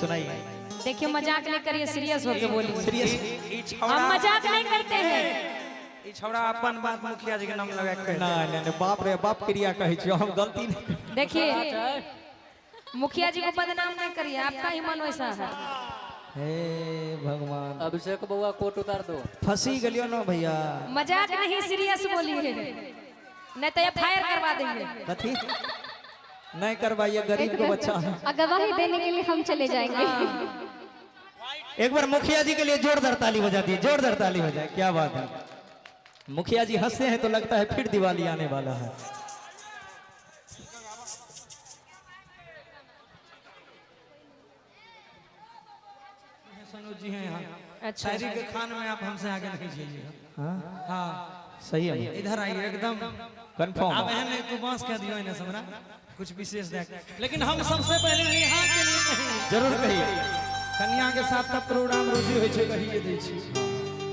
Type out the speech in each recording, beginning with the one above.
सुनाइए। देखिए मजाक नहीं करिए, सीरियस होके बोलिए। सीरियस हम मजाक नहीं करते हैं। ई छौड़ा अपन बात मुखिया जी के नाम लगा के ना ना बाप रे बाप क्रिया कहे छी, हम गलती नहीं। देखिए मुखिया जी को बदनाम नहीं करिए, आपका ही मन वैसा है। हे भगवान, अभिषेक बउआ कोट उतार दो। फंसी गलियो ना भैया। मजाक नहीं, सीरियस बोलिए, नहीं तो FIR करवा देंगे। कथी नहीं करवाइए, गरीब को बच्चा है। गवाही देने के लिए हम चले जाएंगे। एक बार मुखिया जी के लिए जोरदार ताली बजा दी, जोरदार ताली बजाए। क्या बात है, मुखिया जी हंसते हैं तो लगता है फिर दिवाली आने वाला है। सनोज जी हैं यहाँ। अच्छा शायरी के खान में आप हमसे आगे नहीं जाइएगा। हाँ हाँ सही है, इधर आइए एकदम कंफर्म। आप एहन नहीं तो बांस कह दियो इन्हें समरा कुछ विशेष देख, लेकिन हम सबसे पहले यहाँ के लिए कहीं जरूर कहिए। कन्या के साथ तब प्रोग्राम रोजी होय छै कहिए दै छी।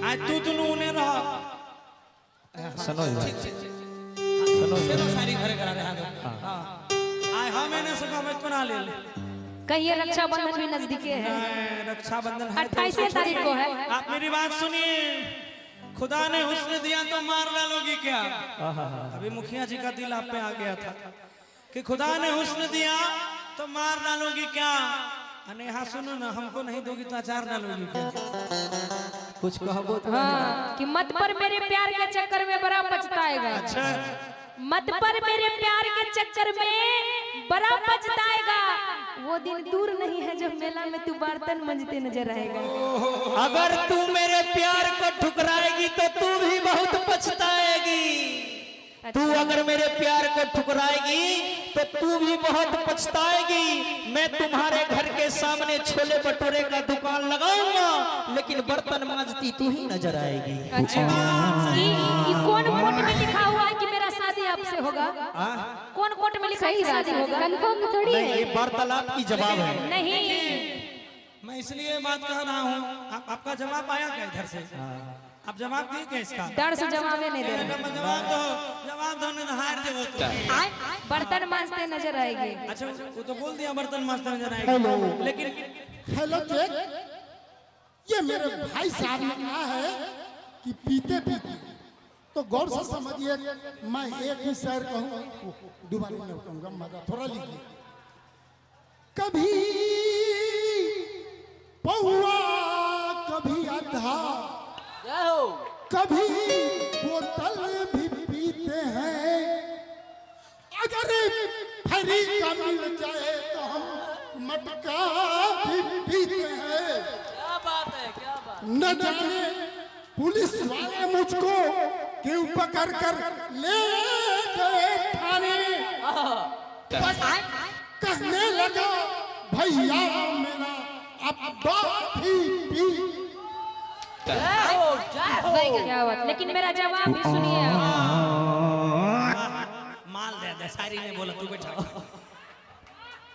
आज तू दुनू उन्हें रह सनोज भाई, चलो सारी घरे करा रहे हैं। हाँ आय हम इन्हें से कहबै कोना ले कहिए रक्षाबंधन भी नजदीके है, रक्षाबंधन है 28 तारीख को है। आप मेरी बात सुनिए, खुदा ने हुस्न दिया तो मार डालोगी क्या? अभी मुखिया जी का दिल आप पे आ गया था कि खुदा ने हुस्न दिया तो मार डालोगी क्या? नेहा सुनो ना, हमको नहीं दोगी तो अचार डालोगी क्या? कुछ कहो तो। हाँ कि मत पर मेरे प्यार के चक्कर में बड़ा पछताएगा। अच्छा मत पर मेरे प्यार के चक्कर में बड़ा पछताएगा। वो दिन दूर नहीं है जब मेला में तू बर्तन मंजते नजर आएगा। अगर तू मेरे प्यार को ठुकराएगी तो तू भी बहुत पछताएगी। तू अगर मेरे प्यार को ठुकराएगी तो तू भी बहुत पछताएगी। मैं तुम्हारे घर के सामने छोले भटूरे का दुकान लगाऊंगा, लेकिन बर्तन मांजती तू ही नजर आएगी। अच्छा ये कौन कोट में लिखा हुआ है कि मेरा शादी आपसे होगा? कौन कोट में लिखा है कि शादी होगा? कंफर्म थोड़ी नहीं, है। ये वार्तालाप की जवाब है। नहीं मैं इसलिए बात कह रहा हूँ, आपका जवाब आया क्या इधर से? आप जवाब दिए क्या इसका? डर से जवाबे नहीं दे रहे। जवाब दो नहीं तो हार जाओ तुम। बर्तन मांजते नजर आएगी। अच्छा वो तो बोल दिया बर्तन मास्टर नजर आएगा, लेकिन हेलो चेक, ये मेरे भाई साहब ने कहा है कि पीते पीते, तो गौर से समझिए, मैं एक ही शेर कहूँ, दोबारा नहीं कहूँगा, मजा थोड़ा लीजिए। कभी पौआ कभी आधा, कभी बोतल भी पीते हैं। अगर फरी का मिल जाए तो हम मटका भी पीते हैं। क्या बात है, क्या बात। न जाने पुलिस वाले मुझको क्यों पकड़ कर ले गए थाने। बस कहने लगा भैया मेरा अब्बा भी पी। क्या बात, लेकिन मेरा जवाब भी सुनिए आप। माल दे सारी ने बोला तू बैठा।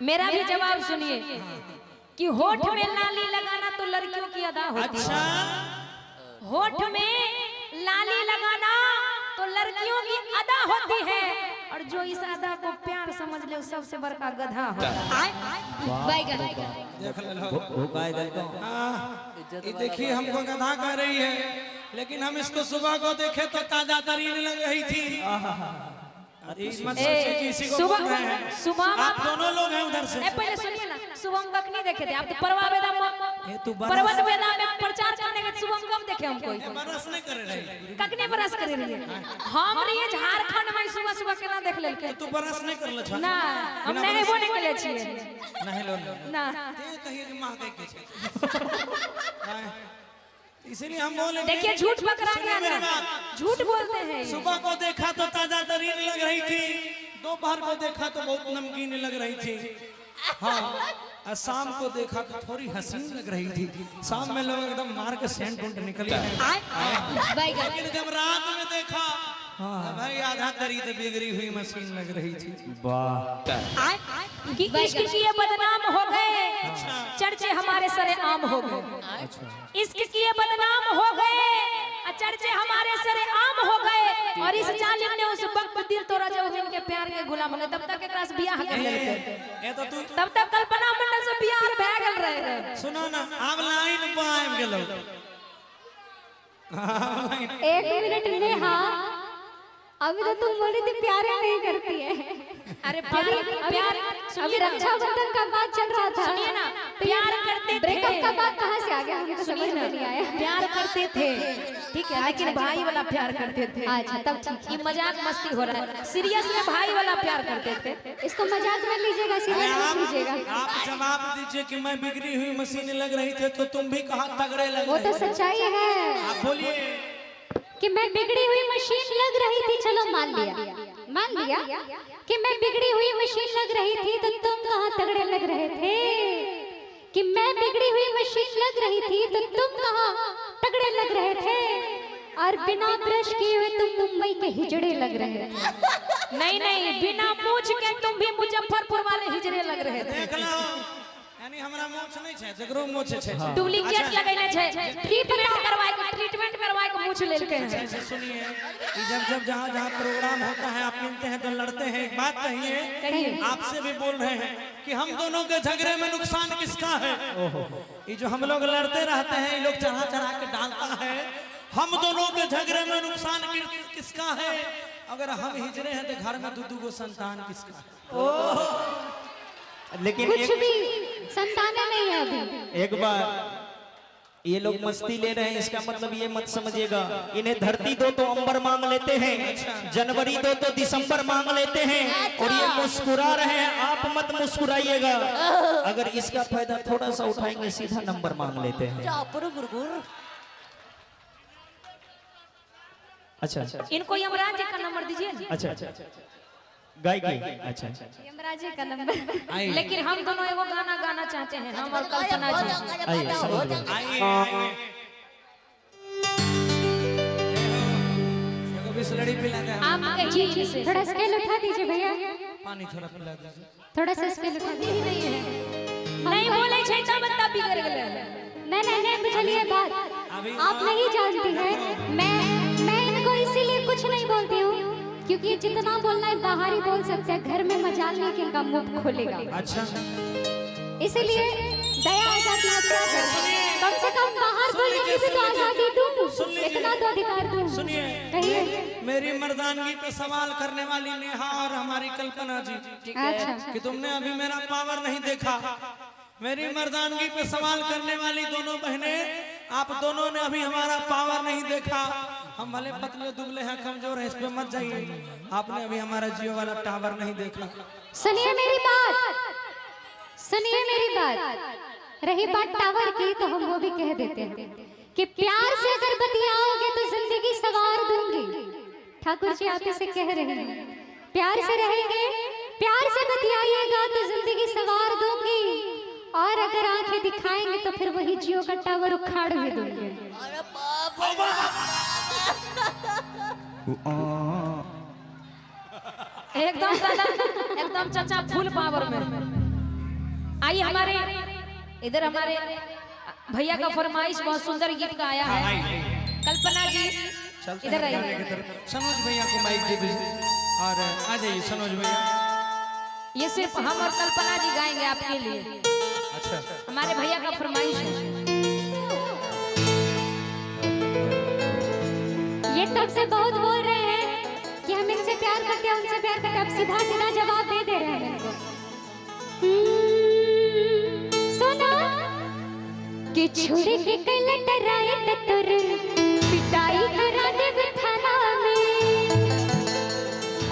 मेरा भी जवाब सुनिए कि होठ में लाली लगाना तो लड़कियों की अदा होती है। होठ में लाली लगाना तो लड़कियों की अदा होती है, और जो इस अदा को प्यार समझ ले उस सबसे बड़का गधा होता है। देख ले देखिए हमको गधा कह रही है, लेकिन हम इसको सुबह को देखे तो ताजा तरीन लग रही थी। सुबह आप दोनों लोग हैं उधर से। पहले सुनिए ना, शुभम कब नहीं देखे थे? आप तो पर्वत वेदा में प्रचार करने के शुभम कब देखे हमको? बरस नहीं कर रही, ककने बरस करे रही हम रहिए झारखंड में सुबह सुबह केना देख लेलके? तू बरस नहीं कर ले ना हम नहीं वो निकले छिए नहीं लो ना, ते कहिए कि मां के छे, इसीलिए हम बोले। देखिए झूठ पकड़ा गया ना, झूठ बोलते हैं। सुबह को देखा तो ताजा तरीन लग रही थी, दोपहर को देखा तो बहुत नमकीन लग रही थी, हाँ, और शाम को देखा तो थोड़ी हसीन लग रही थी। शाम में लोग एकदम मार के सेंट उंट निकली, लेकिन जब रात में देखा भाई आधा तरी तो बिगड़ी हुई मशीन लग रही थी। कि इश्क किए बदनाम हो गए, चर्चे हमारे सरे आम हो गए। इश्क किए बदनाम हो गए, चर्चे हमारे सरे आम हो गए, और इस जालिम ने उस वक्त दिल तोड़ा जब इनके प्यार के गुलाम ने, तब तक एक बियाह कर लेते, ये तो तू तब तक कल्पना मंडल से बियाह भए गेल रहे। सुनो ना अब लाइन पर आबि गेलौ। एक मिनट नेहा, अभी तो तुम बोली थी प्यार नहीं करती है। अरे प्यार प्यार अभी रक्षाबंधन का बात चल रहा था। सुनिए ना, प्यार करते थे। ब्रेकअप का बात कहाँ से आ गया, मुझे तो सुनिए समझ ना, में नहीं आया। प्यार करते थे ठीक है, लेकिन भाई वाला प्यार करते थे। अच्छा तब ठीक ये मजाक मस्ती हो रहा है, सीरियस में भाई वाला प्यार करते थे। है, इसको मजाक में लीजिएगा, सीरियस मत लीजिएगा। आप जवाब दीजिए कि मैं बिगड़ी हुई मशीन लग रही थी तो तुम भी कहा तगड़े लग वो रहे तो सच्चाई है आप बोलिए। कि मैं बिगड़ी हुई मशीन लग रही थी, चलो मान लिया कि मैं बिगड़ी हुई मशीन लग रही थी तो तुम कहाँ तगड़े लग रहे थे। कि मैं बिगड़ी हुई मशीन लग रही थी तो तुम कहाँ तगड़े लग रहे थे। और बिना ब्रश किए हुए तुम मुंबई के हिजड़े लग रहे थे। नहीं, बिना मूछ के तुम भी मुजफ्फरपुर वाले हिजड़े लग रहे थे। देख लो, यानी हमरा मोछ नहीं छै, जकरो मोछ छै। डुप्लीकेट लगैले छै, ट्रीटमेंट करवाए के मूछ लेलके हैं। ऐसे सुनिए, कि जब जहाँ प्रोग्राम होता है आप मिलते हैं तो लड़ते हैं। एक बात कहिए, आपसे भी बोल रहे हैं कि हम दोनों के झगड़े में नुकसान किसका है। ये जो हम लोग लड़ते रहते हैं, ये लोग चढ़ा के डालता है। हम दोनों के झगड़े में नुकसान किसका है। अगर हम हिजड़े हैं तो घर में दू गो संतान किसका है। लेकिन कुछ भी संतानें नहीं है अभी। एक बार ये लोग मस्ती ले रहे हैं, इसका मतलब ये मत समझिएगा इन्हें धरती दो तो अंबर मांग लेते हैं, जनवरी दो तो दिसंबर मांग लेते हैं, और ये मुस्कुरा रहे हैं। आप मत मुस्कुराइएगा, अगर इसका फायदा थोड़ा सा उठाएंगे सीधा नंबर मांग लेते हैं। अच्छा, इनको यमराज जी का नंबर दीजिए। अच्छा, गायकी। अच्छा, यमराज जी का नंबर। लेकिन हम दोनों एगो गाना गाना चाहते हैं, हम और कल्पना जी। आइए समझ लो। आइए बिस्लड़ी पिला दे। आप कहिए इसे। थोड़ा स्केल उठा दीजिए भैया, पानी थोड़ा पिला दीजिए। थोड़ा सा स्केल उठा दीजिए। नहीं है, नहीं बोले छै तब बिगड़ गेले। नहीं बुझलिए बात, आप नहीं जानती हैं। मैं इनको इसीलिए कुछ नहीं बोलती हूँ क्योंकि जितना बोलना है बाहर ही बोल सकते हैं, घर में मजाल नहीं कि इनका मुंह खोलेगा। अच्छा, इसीलिए दया आ जाती है। क्या करें? कम से कम बाहर बोलने की भी तो आजादी दूं, इतना तो अधिकार दूं। सुनिए, कहिए। मेरी मर्दानगी पे सवाल करने वाली नेहा और हमारी कल्पना जी, अच्छा, कि तुमने अभी मेरा पावर नहीं देखा। मेरी मर्दानगी पे सवाल करने वाली दोनों बहनें, आप दोनों ने अभी हमारा पावर नहीं देखा। हम भले पतले दुबले हैं, कमजोर हैं, इस पे मत जाइए। आपने अभी हमारा जियो वाला टावर नहीं देखा। सुनिए मेरी बात। रही बात टावर की तो हम वो भी कह देते हैं कि प्यार से अगर बतियाओगे तो जिंदगी सवार दूंगी। ठाकुर जी आप इसे कह रहे हैं, प्यार से रहेंगे, प्यार से बतियाइएगा तो जिंदगी सवार दूंगी। और अगर आंखें दिखाएंगे तो फिर वही जियो का टावर उखाड़ भी दूंगे। एकदम दादा, एकदम चाचा फुल पावर में। आइए हमारे इधर हमारे भैया का फरमाइश बहुत सुंदर गीत का आया है। कल्पना जी इधर आइए। सनोज भैया को माइक दे दीजिए और आ जाइए सनोज भैया। ये सिर्फ हम और कल्पना जी गाएंगे आपके लिए। अच्छा, हमारे भैया का फरमाइश है। ये तब से बहुत बोल रहे हैं कि हम इनसे प्यार करते हैं, उनसे प्यार करते हैं। अब सीधा जवाब दे रहे हैं इनको। सुना कि छोड़ के कल टराए टतर पिटाई करा दे थाना में।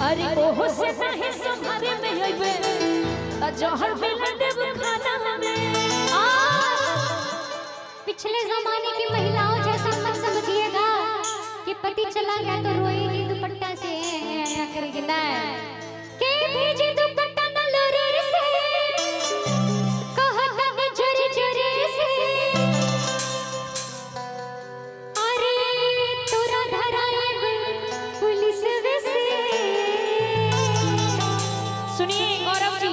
अरे ओहो से नहीं संभारे में होइबे त जहर मिला देब खाना में। पिछले जमाने की महिलाओं जैसा मत समझिएगा कि पति चला गया तो रोएगी दुपट्टा से करेगी ना के भेजे दुपट्टा न लोरे से कहता न जोरे जोरे से। अरे तोरा धराए पुलिस से। सुनिए गौरव जी,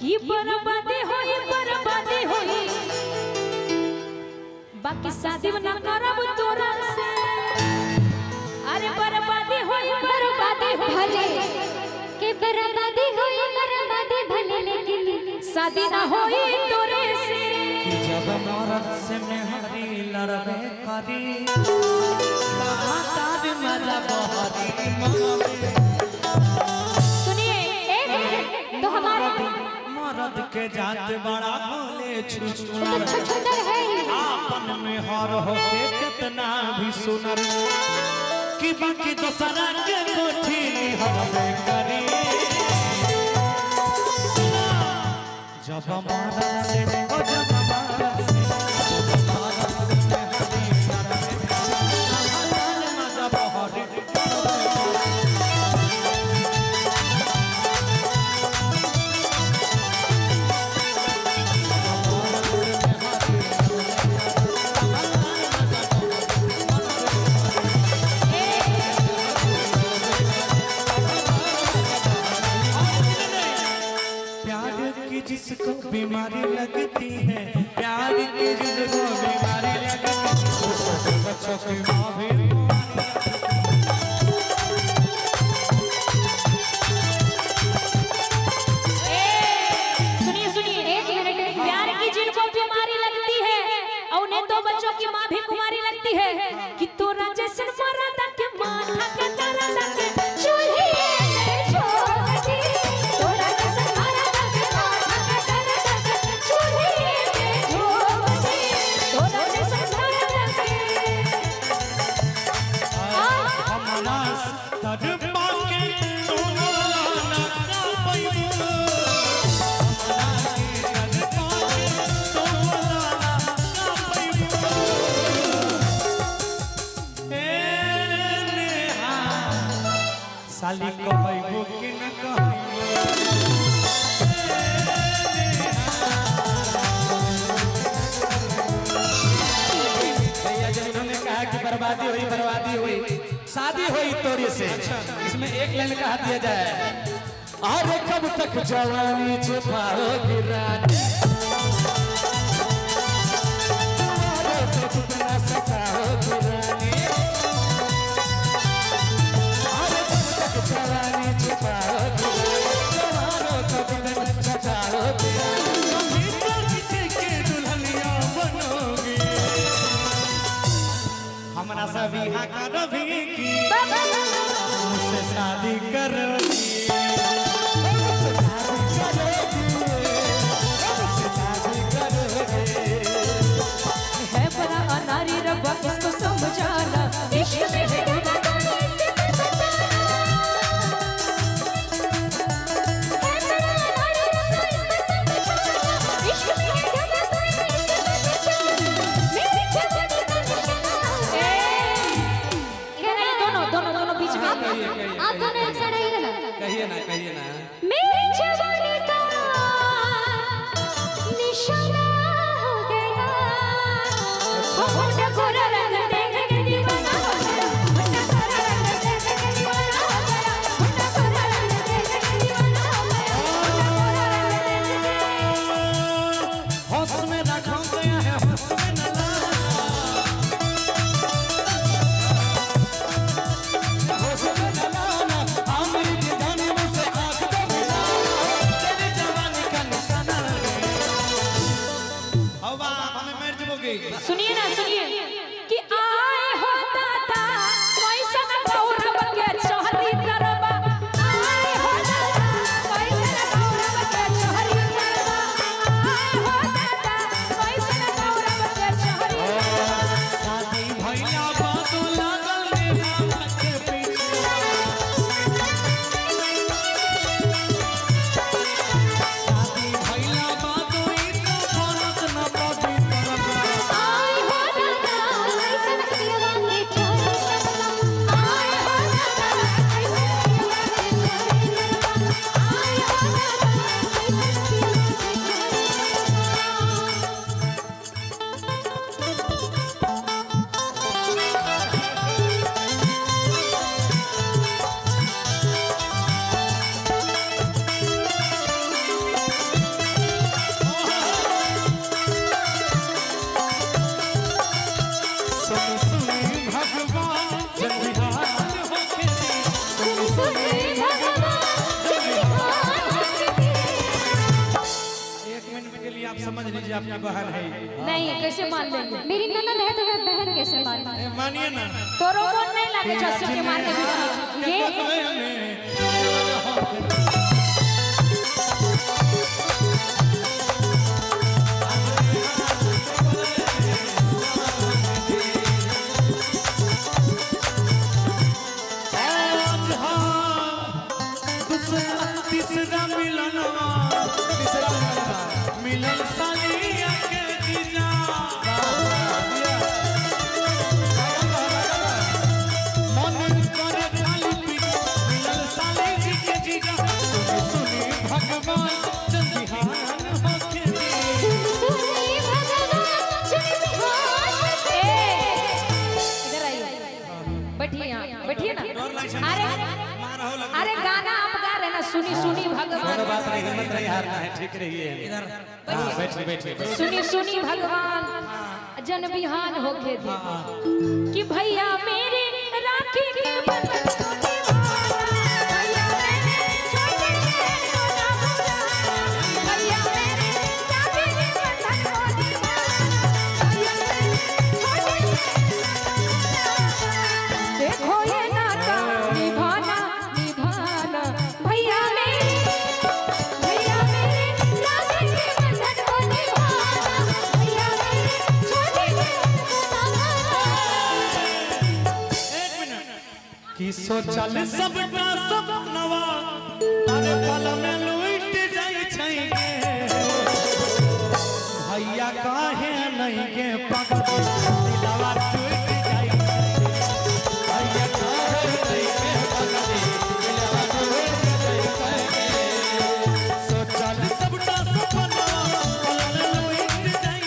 की बर्बादी होई बाकी शादी ना करब तोरा से। अरे बर्बादी होई भले के बर्बादी होई भले, लेकिन शादी ना होई तोरे से। जब मरद से मेहरी लड़बे करी तार मजा बहरी मगबे। सुनिए एक मिनट, तो हमारे मरद के जात बड़ा भोले छुछुना छुछुंदर है ही। आपन में हर होके कितना भी सुनर कि बाकी दोसरा के कोठी निहरबे करी। जब मरद से ओ जब मरद से मजा बहरी जिसको बीमारी लगती है, प्यार की जिसको बीमारी लगती है, उसको बच्चों की माँ भी सुनिए सुनिए एक मिनट, प्यार की जिनको बीमारी लगती है और उन्हें दो बच्चों की माँ भी कुमारी लगती है कि तोरा जैसन मरदा के माथा के दर्द के चूल्हे में छोड़ दी। तोरा जैसन मरदा के माथा के दर्द के चूल्हे में छोड़ दी। तोरा जैसन मरदा के हमनास तड़पा के सोना का पैबू। साली कहबो कि न भैया जब उन्होंने कहा कि बर्बादी हुई शादी हुई तोरे से, इसमें एक लाइन कहा दिया जाए, अरे कब तक जवानी छुपाओगी रानी, अरे कब कितना सताओगी रानी, अरे कब तक जवानी छुपाओगी रानी, जवानों को कितना सताओगी रानी, कभी तो किसी के दुल्हनिया बनोगी। हमरा से बिहा करबी की मुझसे शादी करोगी। है बड़ा अनारी रब्बा इसको समझाना, इश्क में है डूबा तो इसे मत बताना। है बड़ा अनारी रब्बा इसको समझाना, इश्क में है डूबा तो इसे मत बताना। मेरी जवानी का निशाना। इधर आइए दोनों बीच में आइए। आप दोनों एक साइड आइए ना। कहिए ना मेरी जवानी का निशाना हो गया। होंठ गोरा रंग देख के दीवाना हो गया। होंठ गोरा रंग देख के दीवाना हो गया। होंठ गोरा रंग देख के दीवाना हो गया। होंठ गोरा रंग देख के होश में रखा गया है, होश में न लाना, होश में न लाना, आमिर की दानी में से आँख दो मिलाना, तेरी जवानी का निशाना लगे। हवा हमें मर जाओगे। सुनिए ना सुनिए कि आए हो दादा कैसन गौरव के चोहरी तरबा। आए हो दादा कैसन गौरव के चोहरी तरबा। आए हो दादा कैसन गौरव के चोहरी तरबा। शादी भैया बातों लागल निभावा के पीछे। शादी भैया बातों ई तो फरक न पड़ी तरबा। आए हो दादा कैसन समझ लीजिए आपकी बहन है। नहीं कैसे मान लेंगे? मेरी ननद है तो मैं बहन कैसे मानूं? मानिए ना। तो रोको नहीं लगे चस्सी के मार के भी ये तीसरा मिलन सालिया के जीजा मन करे खाली पीट मिलन साली जी के जीजा सुनी भगवान जल्दिहान होके इधर आइए, बैठिए यहाँ, बैठिए ना। अरे गाना आप गा रहे ना, सुनी सुनी भगवान, बात नहीं, हिम्मत नहीं हारना है, ठीक रही है। इधर बैठिए बैठिए। सुनी सुनी भगवान जन बिहान होके दे कि भैया मेरे राखी के बंधन को निभाना, भैया मेरे छोटे को ना भुलाना, भैया मेरे राखी के बंधन को निभाना, भैया मेरे छोटे देखो ये नाता निभाना निभाना, भैया मेरे राखी के बंधन को निभाना, भैया मेरे छोटे कि सोचल सबटा सपनवा अरे पल में लुट जाई छै भैया काहे नहीं के पगल दिलवा टूट जाई भैया काहे नहीं के पगल दिलवा टूट जाई सोचल सबटा सपनवा पल में लुट जाई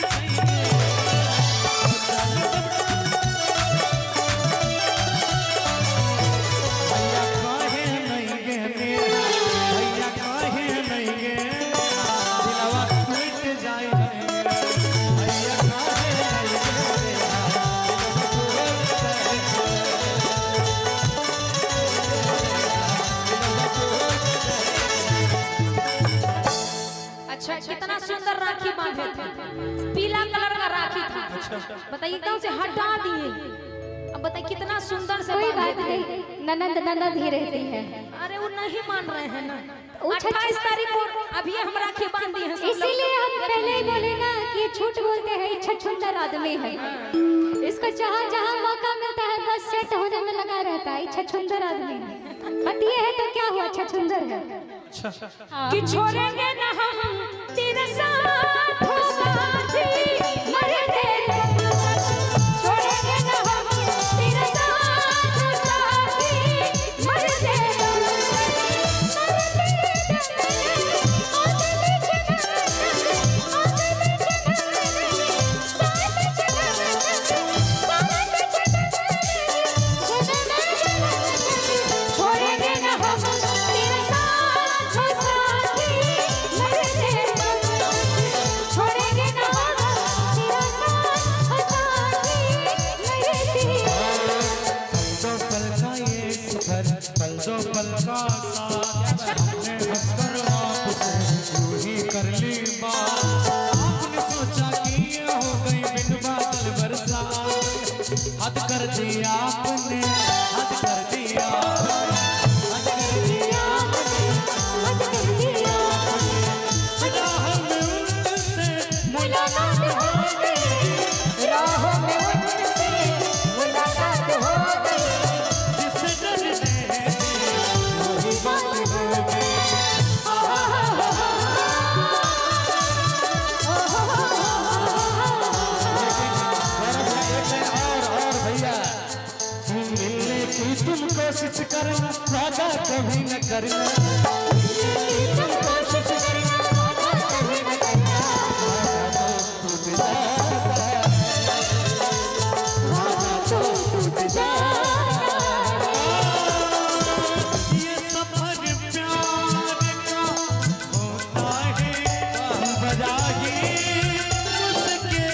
भैया काहे नहीं गे भैया काहे नहीं गे दिलवा टूट जाए भैया काहे नहीं अच्छा कितना सुंदर राखी बांधे थे, पीला कलर का राखी था। बताइए एकदम से हटा दिए। अब बताइए कितना सुंदर से कोई बांधे बात थे। नहीं, ननद ननद ही रहती है। अरे वो नहीं मान रहे हैं ना। वो 28 तारीख को अभी हम राखी बांध दिए हैं सब लोग। इसीलिए हम पहले ही बोले ना कि ये झूठ बोलते हैं, ये छछुंदर आदमी है। इसको जहाँ जहाँ मौका मिलता है बस सेट होने में लगा रहता है, ये छछुंदर आदमी है। पतिए है तो क्या हुआ, छछुंदर है। कि छोड़ेंगे ना हम तेरे साथ हो साथी मरते छोड़ेंगे ना हम तेरे साथ हो साथी मरते छोड़ेंगे ना हम तेरे साथ हो साथी मरते छोड़ेंगे ना हम तेरे साथ हो साथी मरते दो पल का ये सफर पल दो पल का साथ ने हंसकर आपसे यूं ही कर ली बात आपने सोचा कि ये हो गई बिन बादल बरसात हद कर दिया आपने हद कर दिया हद कर दिया मत कर दिया राह में उनसे मुलाकात हो गई राहों में उनसे मुलाकात हो गई जिससे डरते हैं वही बात हो गई और भैया मिलने की तुम कोशिश करना वादा कभी न करना तुम कोशिश करना वादा कभी न करना वादा तो टूट जाता है वादा तो टूट जाता है ये सफर प्यार का होता है बजा ही मुझके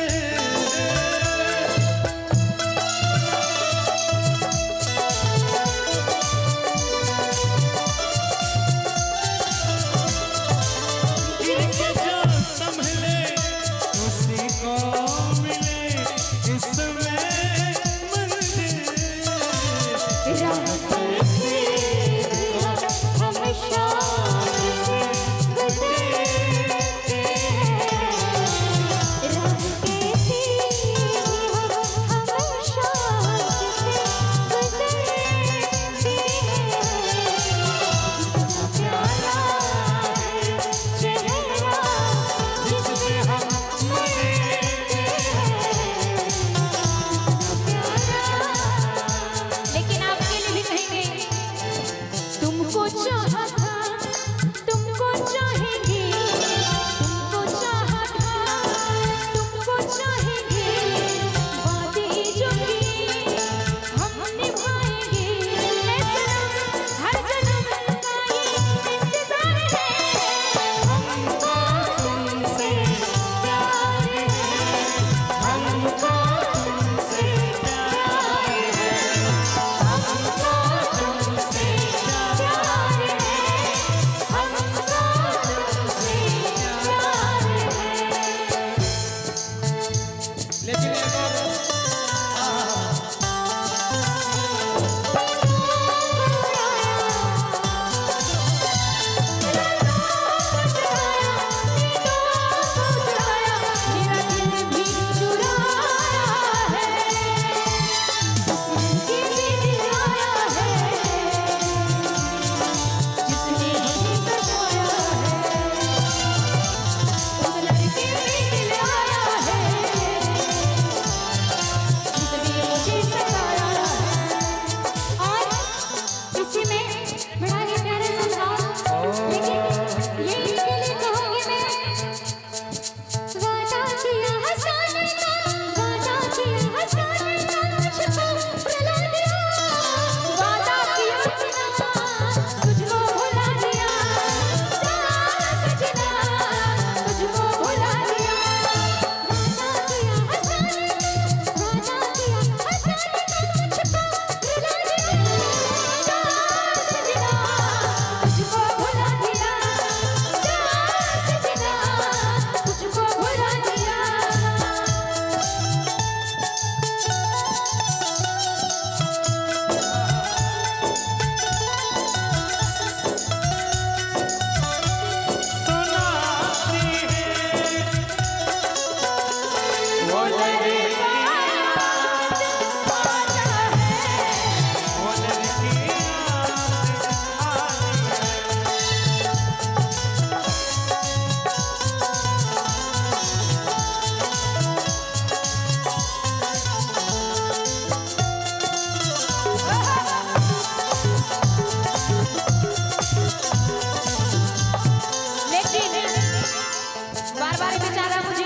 बेचारा मुझे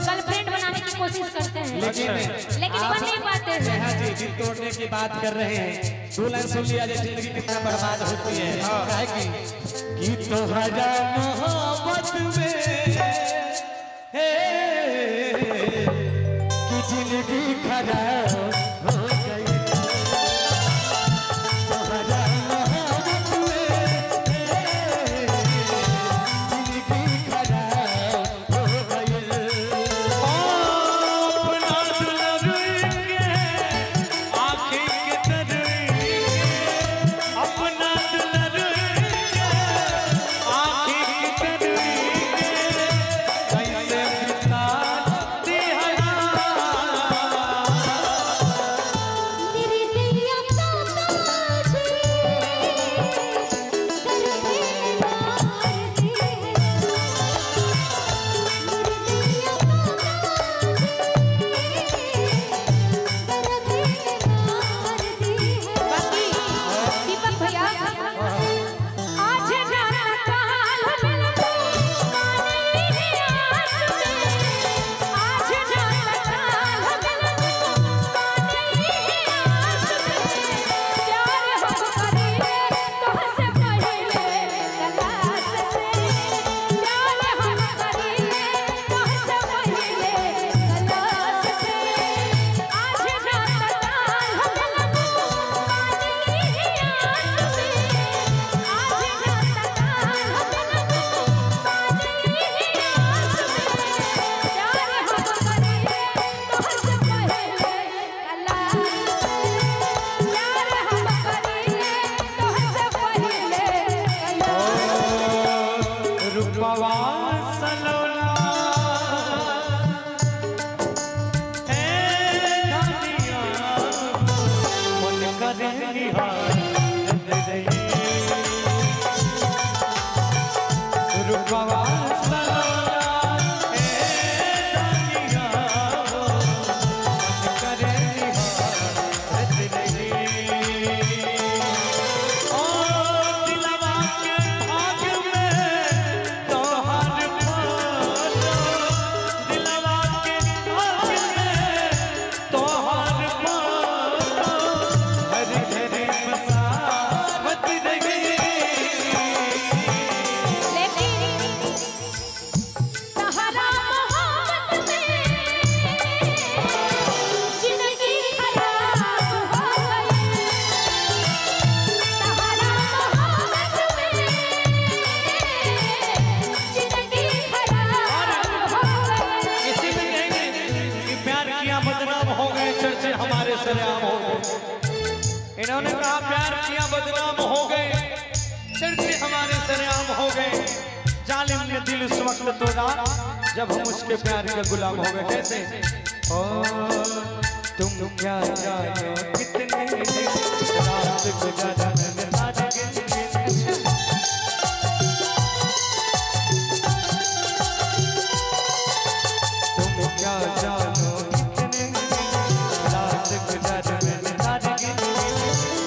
गर्लफ्रेंड बनाने की कोशिश करते हैं, लेकिन बन नहीं पाते हैं। नेहा जी दिल तोड़ने की बात कर रहे हैं, दो लाइन सुन लिया, जिंदगी कितना बर्बाद होती है। काहे कि तोहरा मोहब्बत में कि जिंदगी खराब हो गई, तोहरा मोहब्बत में जिंदगी खराब हो गई। अपना दुल्हन के आँखें के तरुई, अपना दुल्हन के आँखें के तरुई कैसे बिता दिहरा। निर्दयी पापा बाकी दीपक भैया आज जाना काल मिलता माने आस में, आज जाना काल मिलता माने आस में, प्यार हम करेंगे तुमसे पहले तलाश से, प्यार हम करेंगे तुमसे पहले तलाश से, आज जाना काल मिलता माने आस में, आज जाना काल मिलता माने आस में, प्यार हम करेंगे तुमसे पहले तलाश से, रूपवा सलोना है धनिया मन करे निहार रही, रूपवा सलोना है धनिया मन करे निहार रही। ओ दिलवा के आग में तोहर फोटो, दिलवा के आग में तोहर फोटो हर घड़ी बसावत रही। लेकिन सहारा मोहब्बत में जिंदगी खराब हो गई, सहारा मोहब्बत में जिंदगी खराब हो गई। इसी में कहेंगे कि प्यार किया बदनाम हो गए, चर्चे हमारे सरेआम हो गए। इन्होंने कहा प्यार किया बदनाम हो गए, चर्चे हमारे सरेआम हो गए। जालिम ने दिल उस वक्त तोड़ा जब हम उसके प्यार के गुलाम हो गए। कैसे? ओ तुम क्या जानो कितने रात गुजारा मैंने सारे गिन गिन। तुम क्या जानो कितने रात गुजारे मैंने सारे गिन गिन।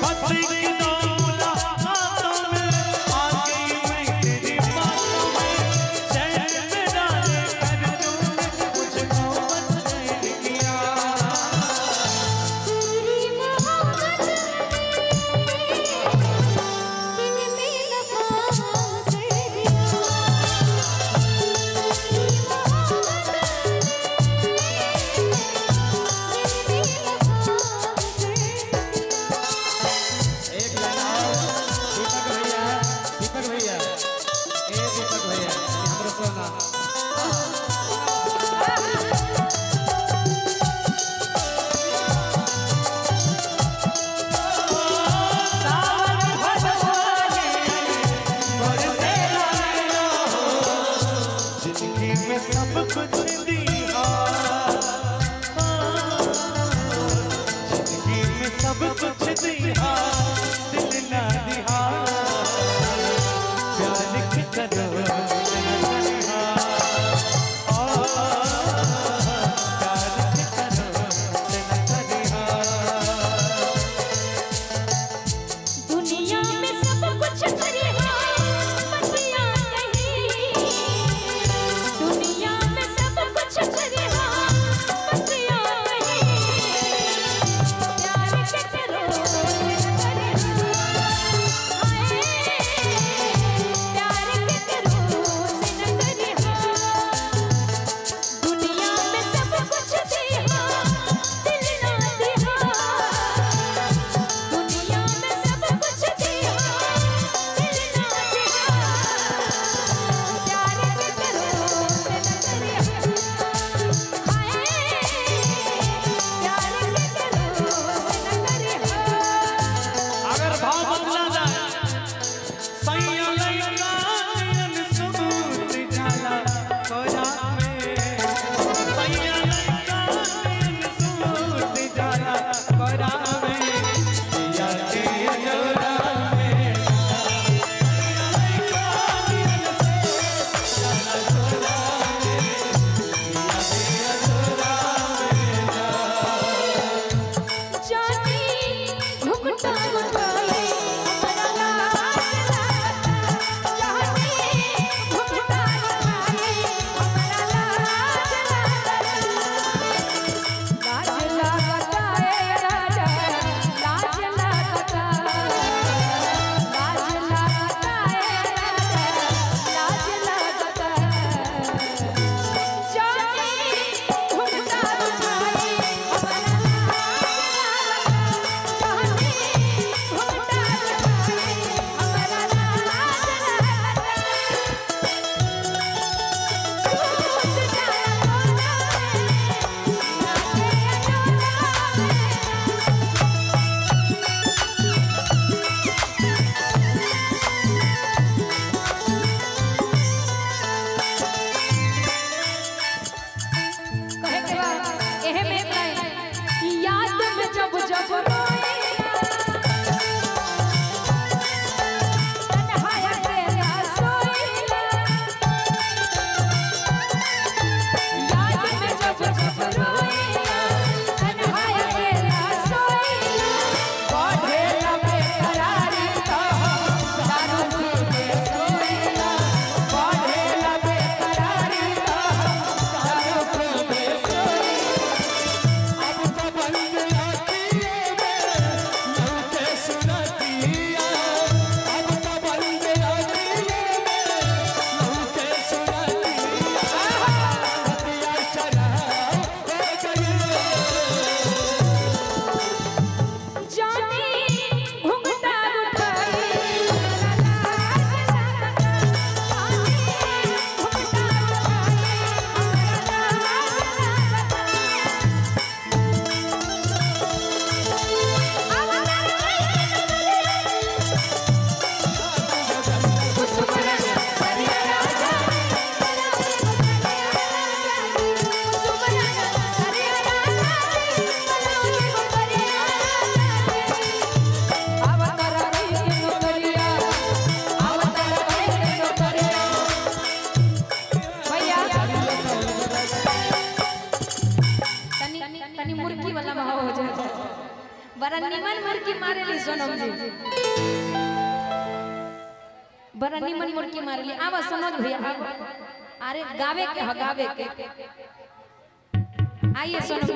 बस एक दो मुलाकातों में आ गई मैं तेरी बातों में, चैन मेरा लेकर तूने मुझको बदनाम किया। पूरी मोहब्बत दुनिया बड़ा निमन मुर्गी मारेली सोनम जी, बड़ा निमन मुर्गी मारेली। आवा सोनम भैया आवा, अरे गावे के ह गावे के। आइए सोनम जी,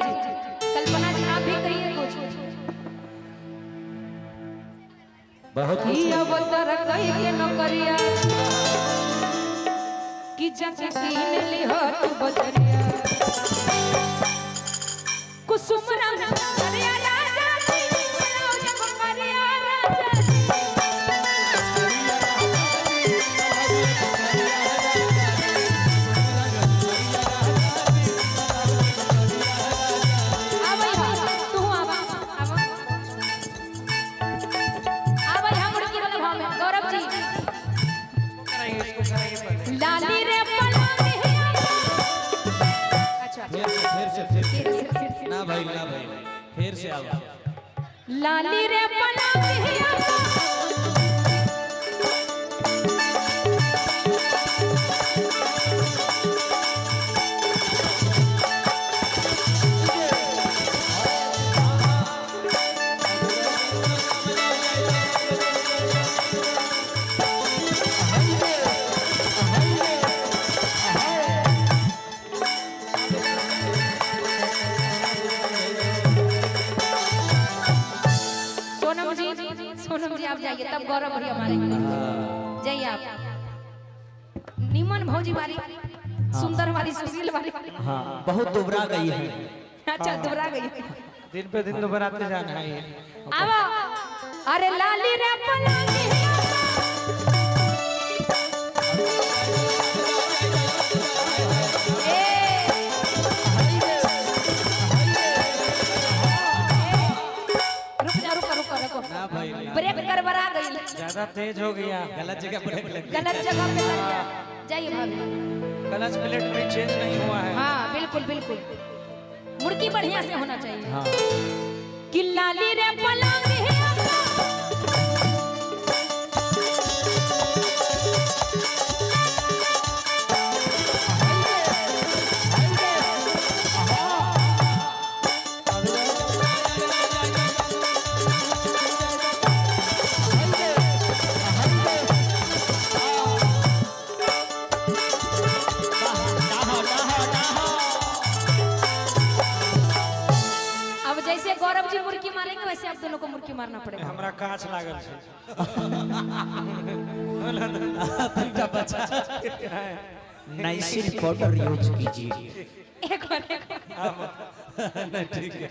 कल्पना जी आप भी कहिए कुछ। बहुत ही अवतार कही के नौकरिया कि जाके कीन ली हो तू बजरिया, कुसुम रंग सरिया राजा जी बनाओ जब करिया राजा जी। आवई तू आवा आवा आवई हम मुर्गी वाला भाव में गौरव जी। लाली रे पलंगिया, अच्छा फिर ना भाई फिर से आओ। लाली रे पलंगिया सोनम जी आप जाइए, तब गौरव भैया मारेंगे। जाइए आप। निमन भौजी वाली, सुंदर वाली, सुशील वाली। हाँ बहुत दुबरा गई है। अच्छा दुबरा गई। दिन पे दिन दोबाराते जाना है। आवा अरे लाली रे पलंगिया ब्रेक गड़बड़ा गई, ज्यादा तेज हो गया, गलत जगह ब्रेक लग गई। गलत जगह पे लग गया। जाइए भाभी, क्लच प्लेट भी चेंज नहीं हुआ है। हाँ बिल्कुल बिल्कुल, मुर्गी बढ़िया से होना चाहिए। हाँ कि लाली रे पलंगिया गौरव जी मुर्गी मारेंगे वैसे आप दोनों को मुर्गी मारना पड़ेगा। हमरा कांच लागल छे। नाइसिल पाउडर यूज कीजिए। एक बार ठीक है,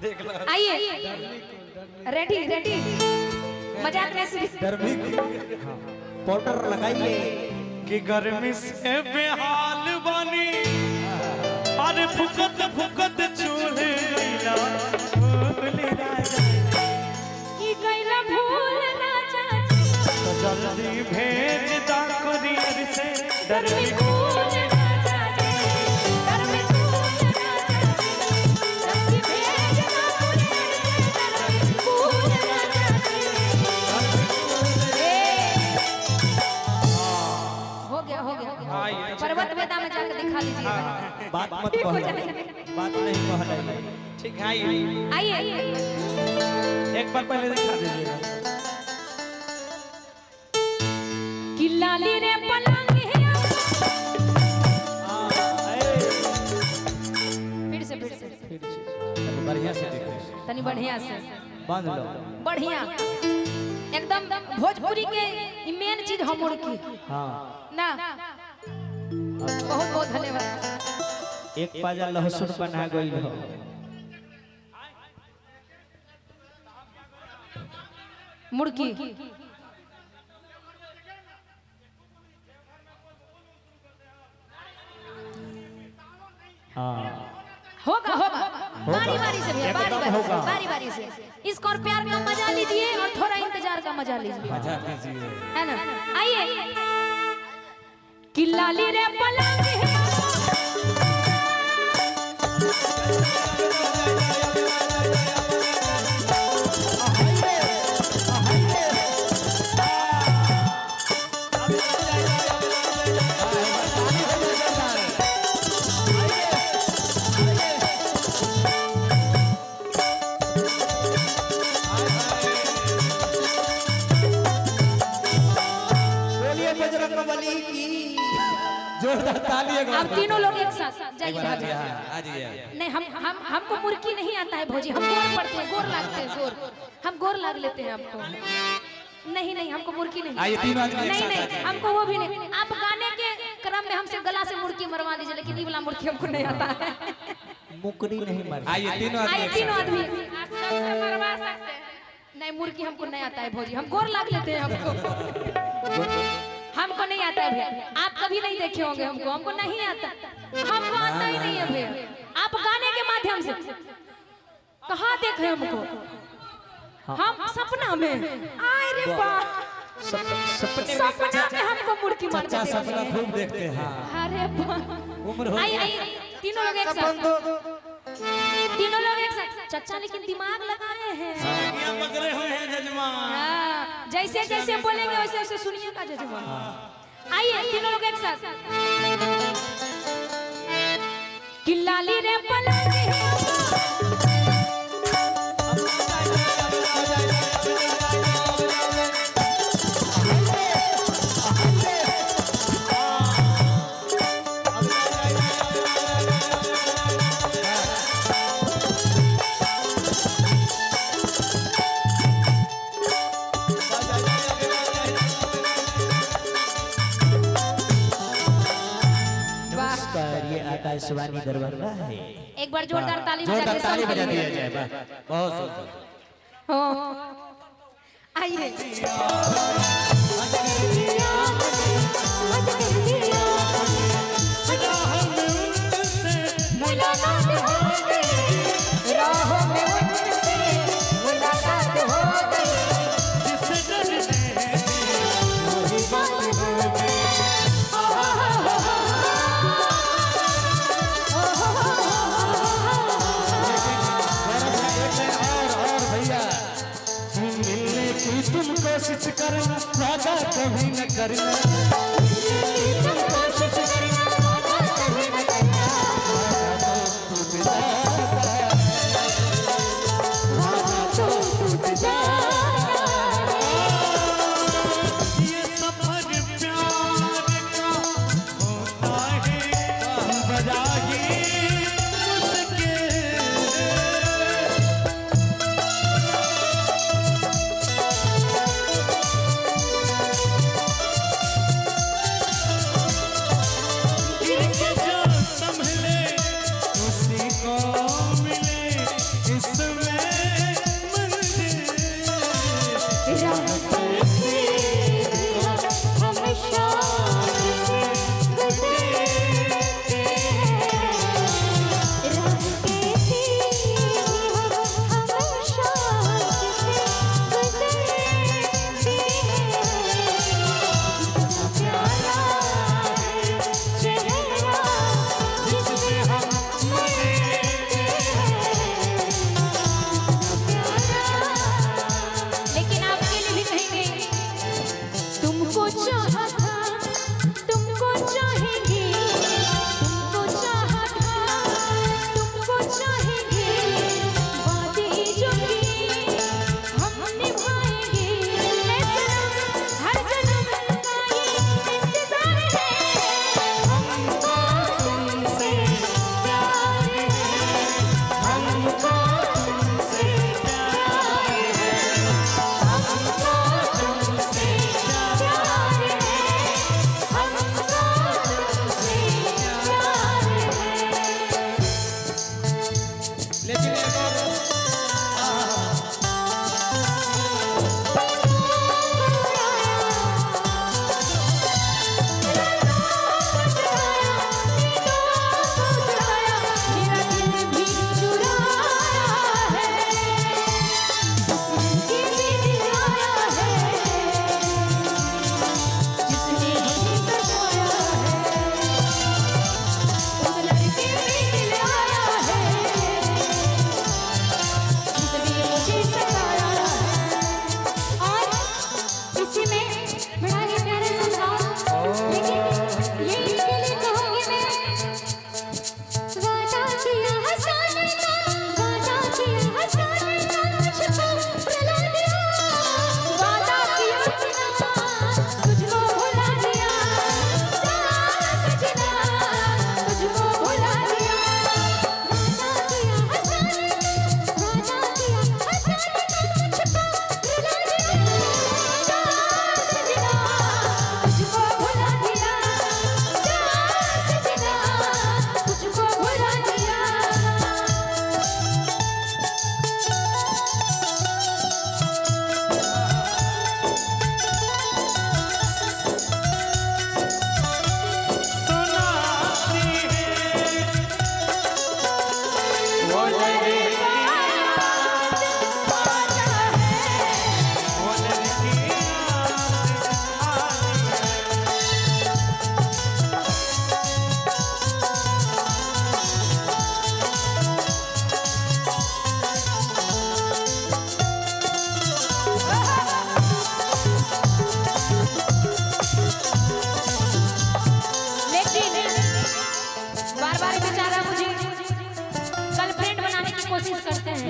देख लो। आइए रेडी रेडी, मजाक नहीं सिर्फ गर्मी पाउडर लगाइए कि गर्मी से बेहाल बनी, अरे फुकत फुकत चूल्हे गईला भूल राजा की गईला भूल राजा, तो जल्दी भेज दा कुरियर से गर्मी भूल राजा गर्मी भूल राजा, जल्दी भेज ना कुरियर से गर्मी भूल राजा। हो गया पर्वत वेदा में जाकर दिखा लीजिए। बात मत कहना, बात नहीं कहना। ठीक है, आइए एक बार पहले दिखा दीजिएगा। कि लाली रे पलंगिया फिर से बढ़िया से देखो, तनी बढ़िया से बांध लो बढ़िया एकदम भोजपुरी के मेन चीज हम मुर्गी। हाँ ना बहुत बहुत धन्यवाद। एक पाजा लहसुन बना गई हो। मुर्गी हाँ होगा होगा, बारी बारी से भैया, बारी बारी से, होगा। बारी बारी से। इसको और प्यार का मजा लीजिए और थोड़ा इंतजार का मजा लीजिए, है ना। आइए कि लाली रे पलंगिया जाइए भाभी। आ जाइए। नहीं हमको मुर्की नहीं आता है भौजी, हम गोर पड़ते हैं, गोर लागते हैं, गोर हम गोर लाग लेते हैं हमको। नहीं हमको मुर्की नहीं। आइए तीनों आदमी एक साथ आ नहीं जाइए। हमको वो भी नहीं। आप गाने के क्रम में हमसे गला से मुर्की मरवा दीजिए, लेकिन ये वाला मुर्की हमको नहीं आता है। मुकरी नहीं मर। आइए तीनों आदमी आइए एक तीनों साथ। आदमी आप सबसे मरवा सकते हैं। नहीं मुर्की हमको नहीं आता है भौजी, हम गोर लाग लेते हैं हमको नहीं आता है भैया। आप कभी नहीं देखे होंगे हमको नहीं आता, हमको आता ही नहीं है भैया। आप गाने के माध्यम से कहाँ देखे हमको? हम सपना में आए रे वाह, सपना में हमको मुर्की मार के सपना देखते हैं। खूब देखते हैं। अरे वाह, उम्र हो आइए तीनों लोग एक साथ, तीनों लोग एक साथ। चचा लेकिन दिमाग लगाए हैं। यहाँ पकड़े हुए हैं जजमान। हाँ, जैसे जैसे बोलेंगे वैसे वैसे सुनिएगा जजमान। आइए तीनों लोग एक साथ। कि लाली रे पलाली नमस्कार, ये आकाशवाणी दरबार है। एक बार जोरदार ताली बजा जोरदार के ताली सब बजा के लिए। दिया जाए। बहुत सुंदर। हाँ। आइए तुम कोशिश करना, वादा कभी न करना। ये सफर प्यार का होता है बड़ा ही मुश्किल।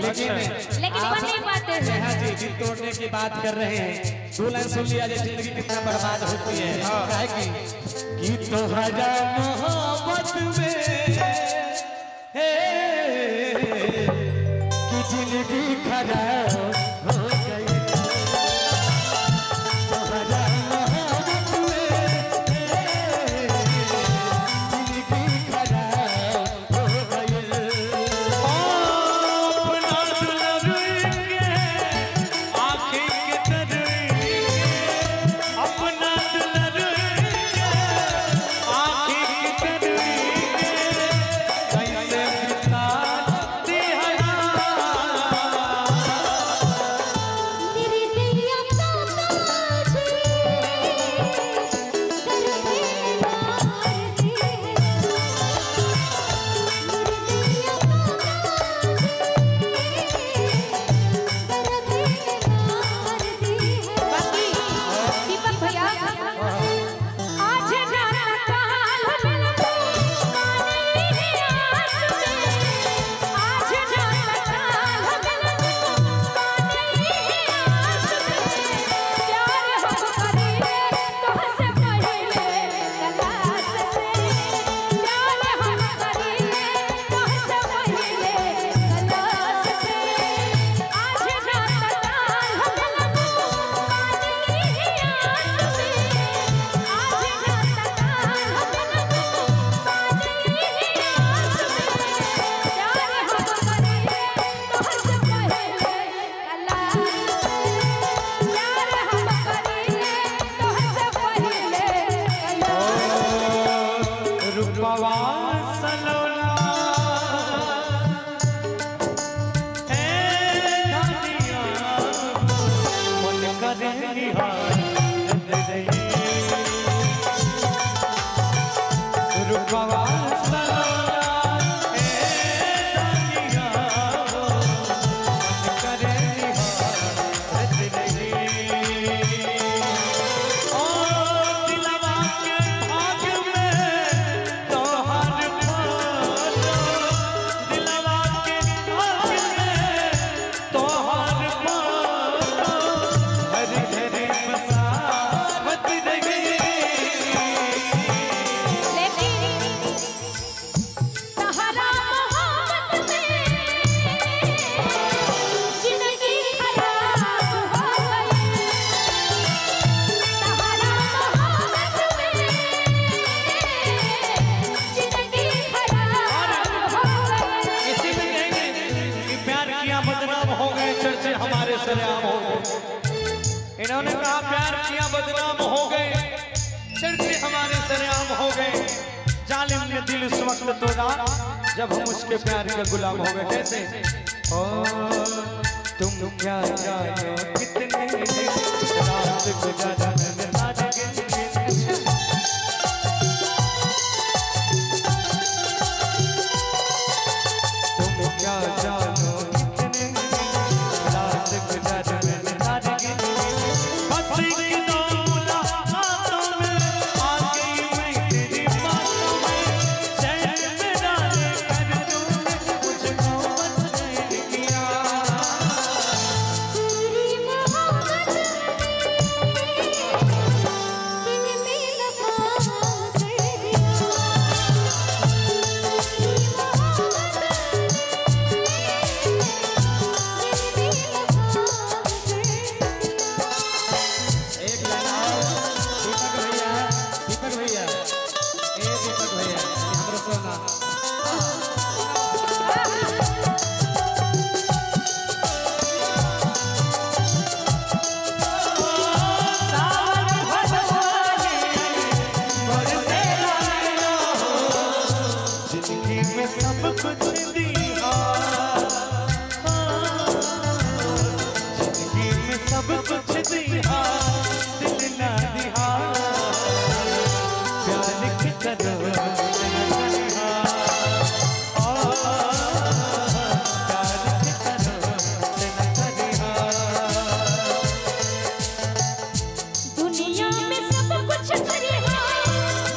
लेकिन लेकिन बन नहीं पाते हैं। नेहा जी दिल तोड़ने की बात कर रहे हैं, 2 लाइन सुन लिया जे जिंदगी कितना बर्बाद होती है। काहे कि तोहरा मोहब्बत में हे कि जिंदगी खराब हो गई। तोहरा मोहब्बत में जिंदगी खराब हो गई। अपना दुलरुई के आँखें के तरुई के, अपना दुलरुई के आँखें के तरुई के, कैसे बिता दिहरा। निर्दयिया ताताजी करते मार दी है। निर्दयिया ताताजी करते मार दी है। दीपक भैया आज जाना काल मिलता पानी है आस में, आज जाना काल मिलता पानी है आस में। प्यार हम करेंगे तो हंस पहले कलास से, प्यार हम करेंगे तो हंस पहले कलास से। आज जाना काल मिलता पानी है आस में, आज जाना काल मिलता पानी है आस में। प्यार हम करेंगे तो हंस पहले कलास से, प्यार हम करेंगे तो हंस पहले कलास से। रूपवा सलोना है धनिया मन करे निहार दे। रूपवा सलोना है धनिया मन करे निहार दे। ओ दिलवा के आग में तोहर फोटो, दिलवा के आग में तोहर फोटो, हर घर बसावत रही। लेकिन तहरा मोहब्बत में जिंदगी खराब हो गई। तहरा मोहब्बत में जिंदगी खराब हो गई। इसी में कहेंगे कि प्यार किया बदनाम हो गए, चर्चे हमारे सरेआम हो गए। इन्होंने कहा प्यार किया बदनाम हो गए, चर्चे हमारे सरेआम हो गए। जालिम ने दिल उस वक्त तोड़ा जब हम उसके प्यार के गुलाम हो गए। कैसे? ओ तुम क्या जानो कितने दिन रात गुजारा मैंने आज गिन गिन। तुम क्या जानो कितने रात गुजारा मैंने आज गिन गिन। बस एक दो मुलाकातों में आ गई मैं तेरी बातों में, चैन में डाले कर तूने मुझको बदनाम किया। पूरी मोहब्बत दिल में लगा कर दिया। एक लाइन और दीपक भैया, दीपक भैया, ए दीपक भैया, हमरो सोना। सावन भदवानी बरसे लालो, जिंदगी में सब कुछ दिया, जिंदगी में सब कुछ दिया, दिल ना दिया, प्यार की तरह दिया, प्यार की तरह दिया। दुनिया में सब कुछ खरीदा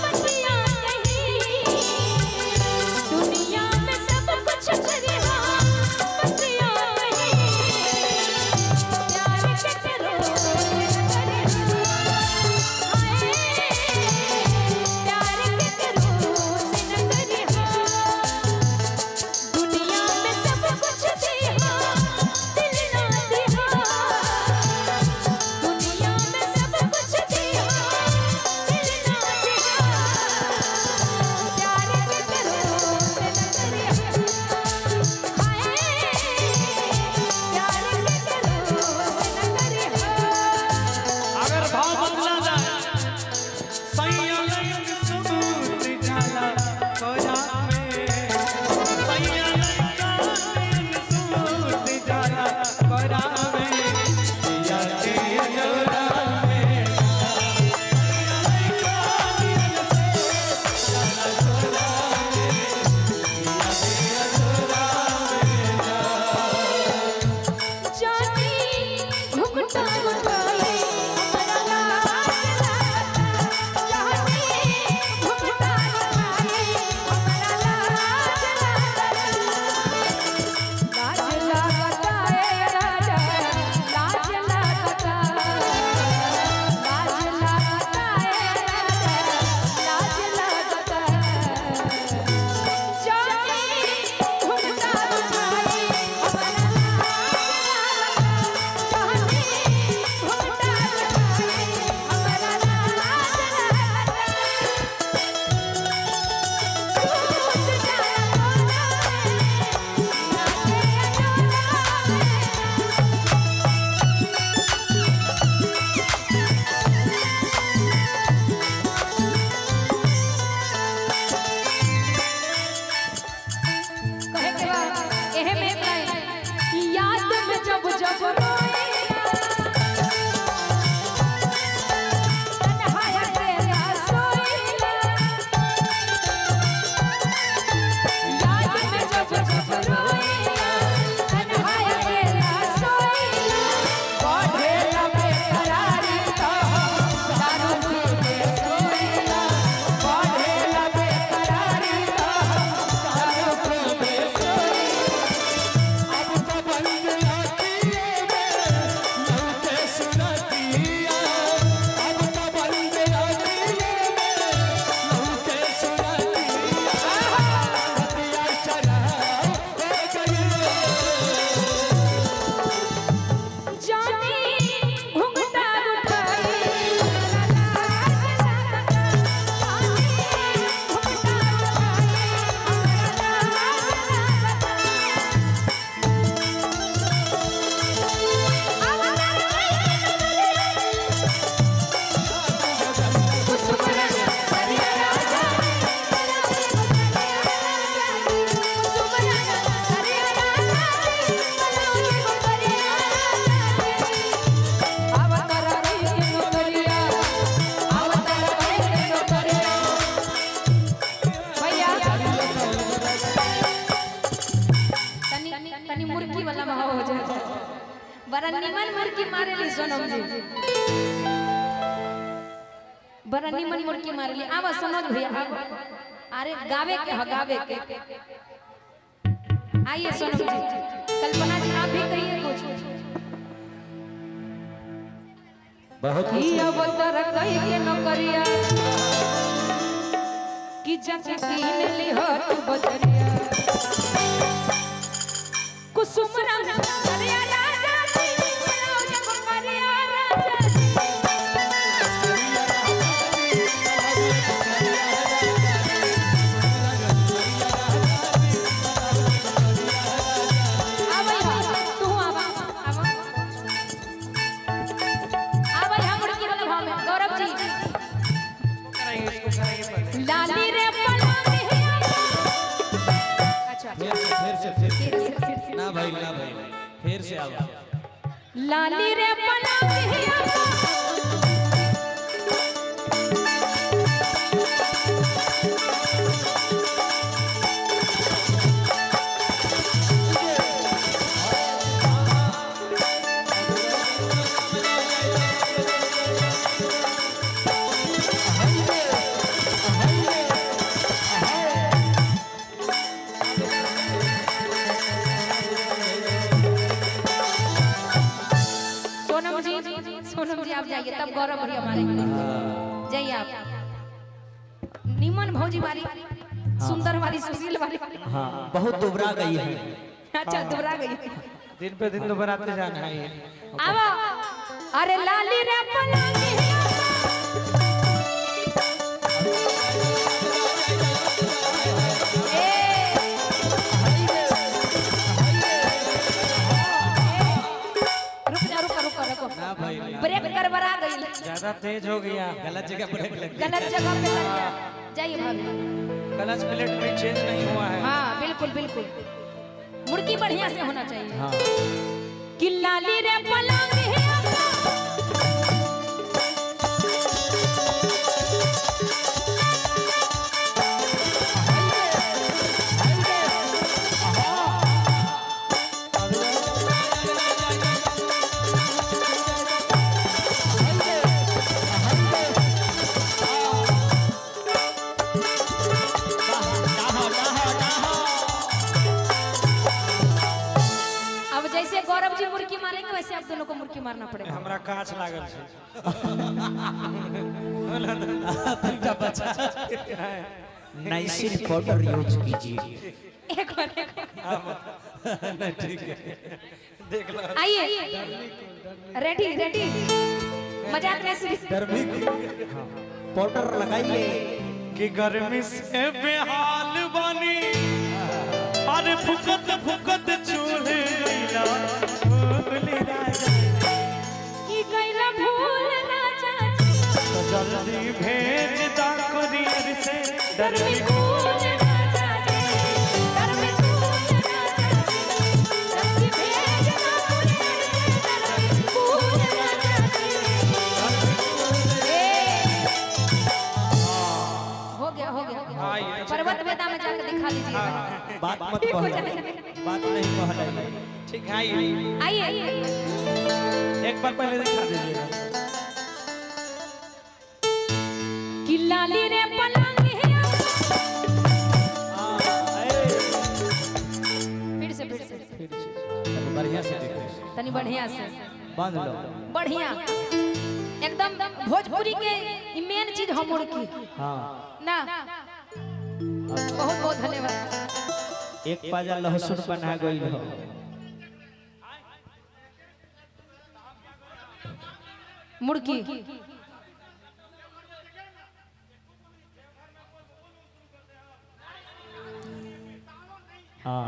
बतिया कहीं, दुनिया में सब कुछ खरीदा जब जब रोएला तन्हाई अकेला सोएला याद में जब जब रोएला तन्हाई अकेला सोएला बढ़ेला बेकरारी तो दारू पी के सोएला बढ़ेला बेकरारी तो दारू पी के सोएला अब तो बन गया दिए में लौटे सुनतिया अब तो बन गया दिए में लौटे सुनतिया रतिया शराब हो गई जानी घुंघटा उठाई तनी मुर्गी वाला भाव हो जाए बड़ा निमन मुर्गी मारेली सोनम जी बड़ा निमन मुर्गी मारेली आवा सोनम भैया आवा अरे गावे के ह गावे के आइए सोनम जी कल्पना जी आप भी कहिए कुछ बहुत ही अवतार कहि के न करिया कि जग कीन लिहो तू बजरिया कुसुम रंग सरिया राजा जी बनाओ जब करिया राजा जी आवै तू आवा आवै हमर की वाला भाव में गौरव जी लाली रे पलंगिया अच्छा फिर से ना भाई फिर से आवा लाली रे पलंगिया सोनम जी आप जाइए तब गौरव भैया मारेंगे जाइए आप निमन भौजी मारी सुंदर वाली सुशील वाली हाँ बहुत दुबरा गई है अच्छा दुबरा गई दिन पे दिन तो बनाते जाना है ये। आवा अरे लाली रे पलंगिया रुको ना भाई ब्रेक गड़बड़ा गई ज्यादा तेज हो गया गलत जगह ब्रेक लग गलत जगह पे लग गया जाइए भाभी क्लच प्लेट भी चेंज नहीं हुआ है हाँ बिल्कुल बिल्कुल मुर्गी बढ़िया से होना चाहिए कि लाली रे पलंगिया जैसे गौरव जी मुर्गी मारेंगे वैसे आप दोनों को मुर्गी मारना पड़ेगा हमरा कांच लागल छे नाइसिल पाउडर यूज कीजिए एक बार ठीक है देख लो आइए रेडी रेडी मजाक नहीं सिर्फ पाउडर लगाइए कि गर्मी से बेहाल बनी अरे फुकत फुकत चूल्हे गईला भूली राजा की गईला भूल राजा तो जल्दी भेज दा कुरियर से गर्मी भूल राजा गर्मी भूल राजा जल्दी भेज दो बात मत ठीक हो कहला जाएंगे। बात नहीं कहला ठीक है आइए आइए एक बार पहले दिखा दीजिएगा कि लाली रे पलंगिया फिर से बढ़िया से देखो तनी बढ़िया से बांध लो बढ़िया एकदम भोजपुरी के मेन चीज हम मुर्गी हाँ ना बहुत बहुत धन्यवाद। एक पाजा लहसुन बना गई हो मुर्गी हाँ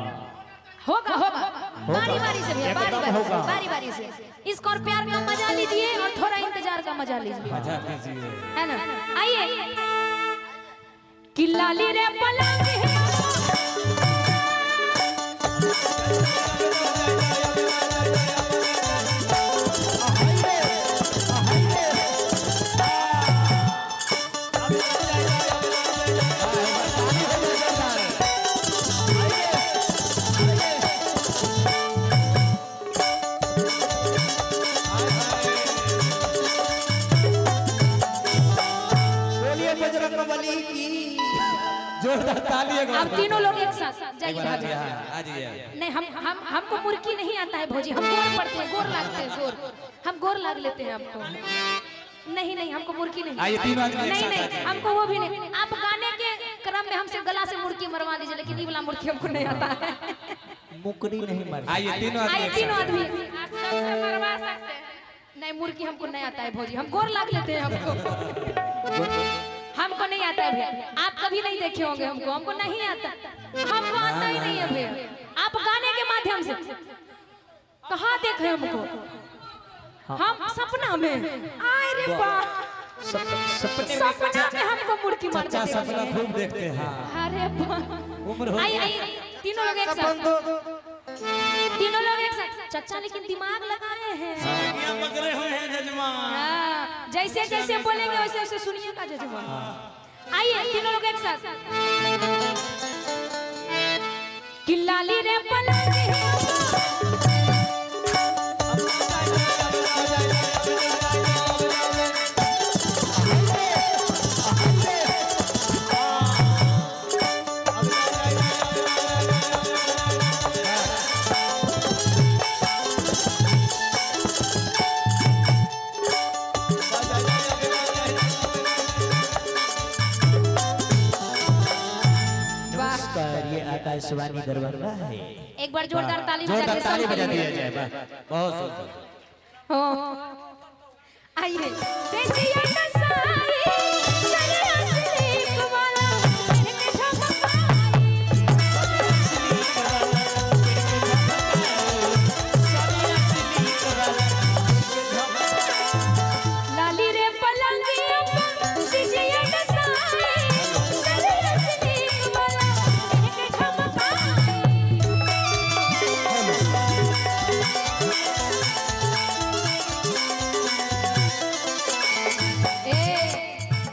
होगा होगा बारी बारी से भैया बारी एकदम बारी से होगा। बारी बारी से इसको और प्यार का मजा लीजिए और थोड़ा इंतजार का मजा लीजिए है ना आइए कि लाली रे पलंग बोलिए बजरंगबली की जोरदार ताली एक अब तीनों लोग एक साथ जाइए नहीं हमको मुर्गी नहीं आता है भौजी हम गोर पड़ते हैं गोर लागते हैं गोर हम गोर लाग लेते हैं हमको नहीं नहीं हमको मुर्गी नहीं आइए तीनों आदमी एक नहीं साथ नहीं हमको वो भी नहीं आप गाने के क्रम में हमसे गला से मुर्गी मरवा दीजिए लेकिन ये वाला मुर्गी हमको नहीं आता है मुकरी नहीं मारी आइए तीनों आदमी आइए एक तीनों साथ। आदमी आप सबसे मरवा सकते हैं नहीं मुर्गी हमको नहीं आता है भौजी हम गोर लाग लेते हैं हमको हमको नहीं आता है भैया आप कभी नहीं देखे होंगे हमको नहीं आता हमको आता ही नहीं है भैया आप गाने के माध्यम से कहाँ देखे हमको हम सपना में आए रे वाह सपना में हमको मुर्गी मारते अच्छा देखते सपना हैं। खूब देखते हैं अरे वाह उम्र हो आइए आइए तीनों लोग एक साथ तीनों लोग एक साथ चचा लेकिन दिमाग लगाए हैं क्या पकड़े हुए हैं जजमान हाँ, जैसे जैसे बोलेंगे वैसे वैसे सुनिएगा जजमान आइए तीनों लोग एक साथ कि लाली रे पलंग नमस्कार ये आकाशवाणी दरबार है एक बार जोरदार ताली बजा जोरदार के ताली सब बजा बोलिए। दिया जाए बहुत सुंदर हो आइए से जिया का साई सरिया सिलिक वाला इनके झमकाई लाली रे पलंगिया से जिया का साई सरिया सिलिक वाला इनके झमकाई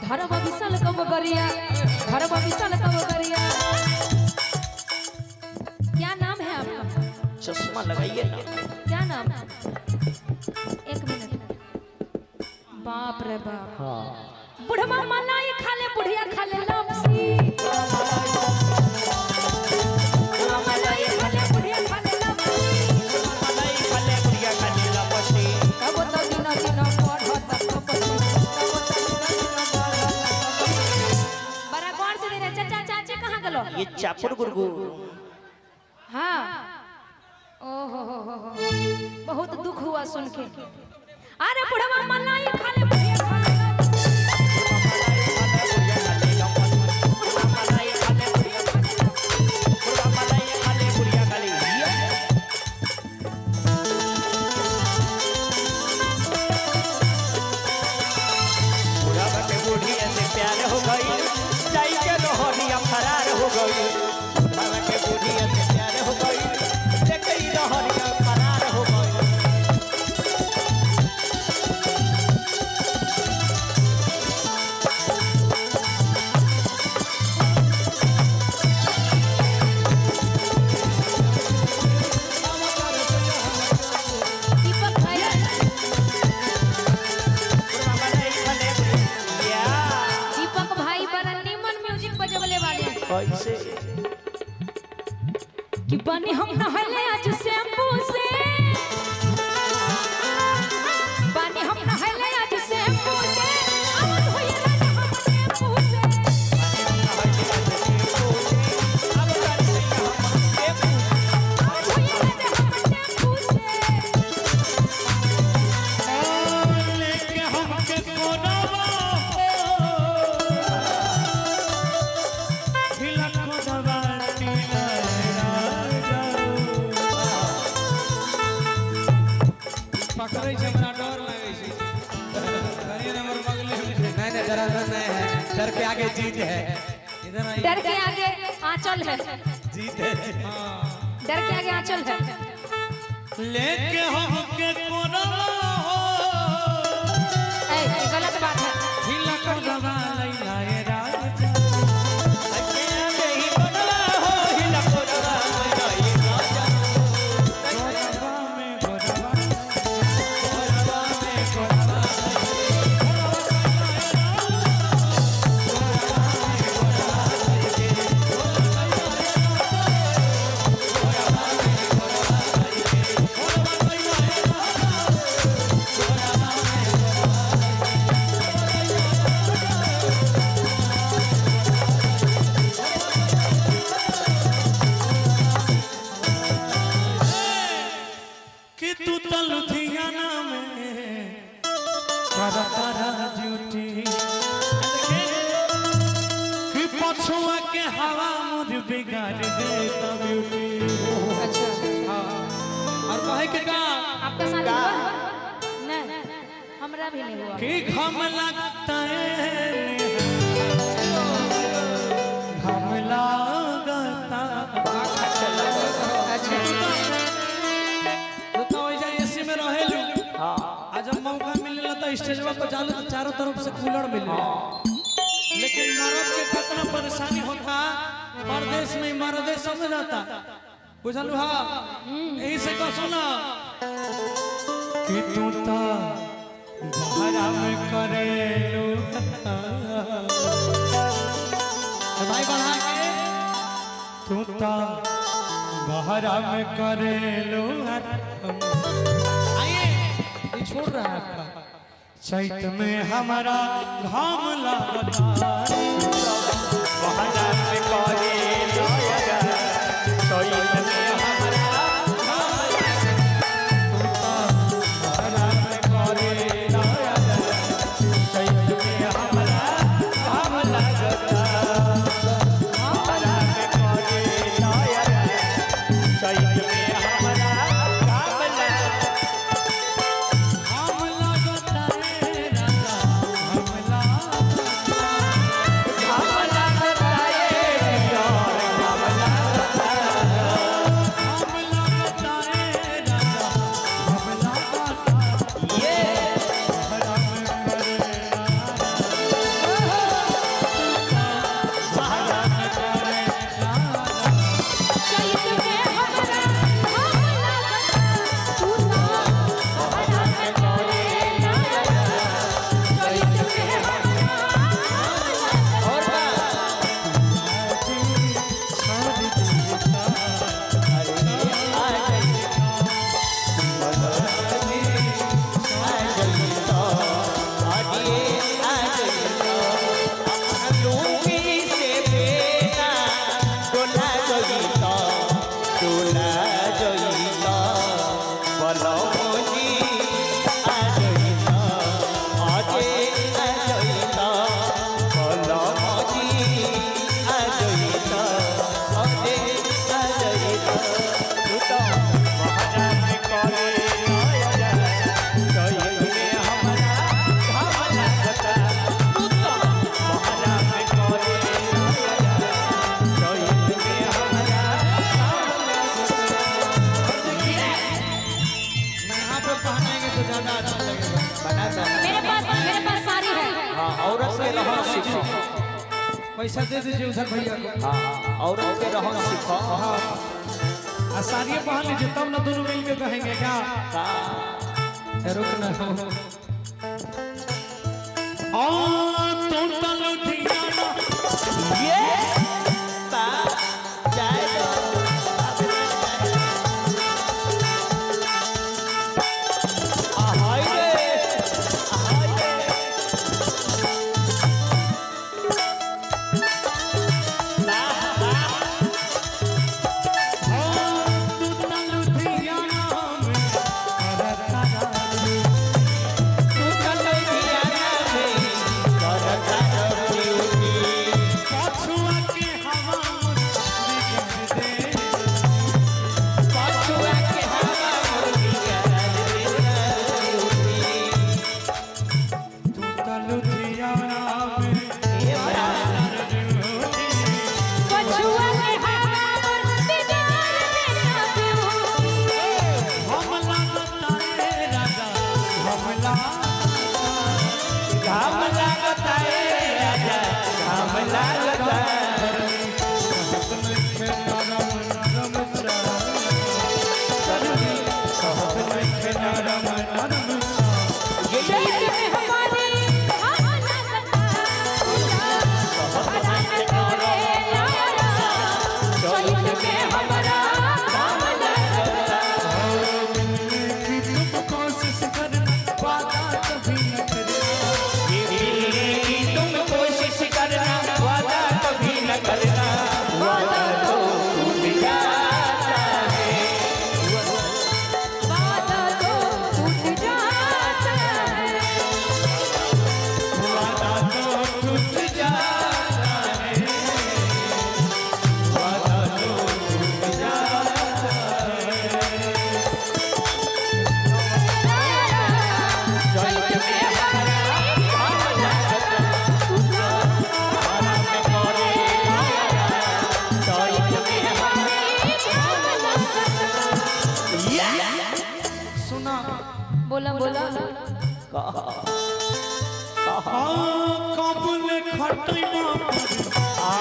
धर्म विशाल कब गरिया धर्म विशाल कब गरिया क्या नाम है आपका चश्मा लगाइए ना क्या नाम है एक मिनट बाप रे बाप हाँ बुढ़वा मलाई खा ले बुढ़िया खा ले लपसी बुढ़वा मलाई खा ले बुढ़िया खा ले लपसी तब तो दिनो दिनो पढ़त तपसी बड़ा गौर से दे रहे चाचा चाची कहाँ गलो ये चापुर गुरगु हाँ ओहो हो बहुत दुख हुआ सुन के अरे बुढ़वा मलाई खा ले बुढ़िया खा ले बूढ़ी ऐसे प्यार हो गई जाई के लोहरिया फरार हो गई बाबा के बूढ़ी ऐसे प्यार हो गई देखे ही लोहरिया फरार हो गई कि बनी हम नहले आज शैम्पू से, बनी हम नहले आज शैम्पू से, अब होई राजा हम शैम्पू से, अब होई राजा हम शैम्पू से। लेके हमके कोनवा हिला कोनवा टीला पकड़े छै हमरा डर लागे छै करिए नंबर बगले में नहीं जरा नहीं है डर के आगे जीत है इधर आइए डर के आगे आंचल है, जीत है हां डर के आगे आंचल है। लेके हमके कोनवा ए, ये गलत बात है। हिला कोनवा लैलाए राजा अकेले ही कोनवा हो हिला कोनवा लैलाए राजा कोनवा में कोनवा कोनवा में कोनवा कि तू तो लुधियाना में तारा ड्यूटी कि पछुआ के हवा मुझ बिगाड़ देता ब्यूटी अच्छा, और कहे के का आपका शादी हुआ है? नहीं, हमरा भी नहीं हुआ। कि घम लगता है घम लगता अच्छा, तो वैसा एसी में रहेलू आ जब मौका मिलेला तो स्टेजवा पर जालू तो चारों तरफ से कूलर मिलेला लेकिन मर्द के कितना परेशानी होता परदेश में मर्दे समझ जाता बुझलू हा यही से कह सुना कि तू तो बहरा में करेलू भाई बढ़ा के तू तो बहरा में करेलू आइए ये छोड़ रहा है आपका चैत में हमारा घाम लगता बहरा में करेलू चैत में हमारा घाम लगता बहरा में करेलू चैत में हमारा घाम लगता बहरा में करेलू चैत में हमारा घाम लगता घाम लगता रे राजा घाम लगता घाम लगता रे यार घाम लगता घाम लगता रे राजा घाम लगता ये बहरा में करेला बहरा में करेला चैत में हमरा घाम लागता, तू तो बहरा में करेला। चैत में हमरा घाम लागता। यहाँ पे पहनेंगे तो ज्यादा अच्छा लगेगा मेरे पास साड़ी है। औरत के रहन सीखो पैसा दे दीजिए उधर भैया को औरत के रहन सीखो आ साड़ियाँ पहन लीजिए तब ना दोनों मिल के कहेंगे क्या रुकना तो लुधियाना ये ता जाए बोला बोला कबल खटई ना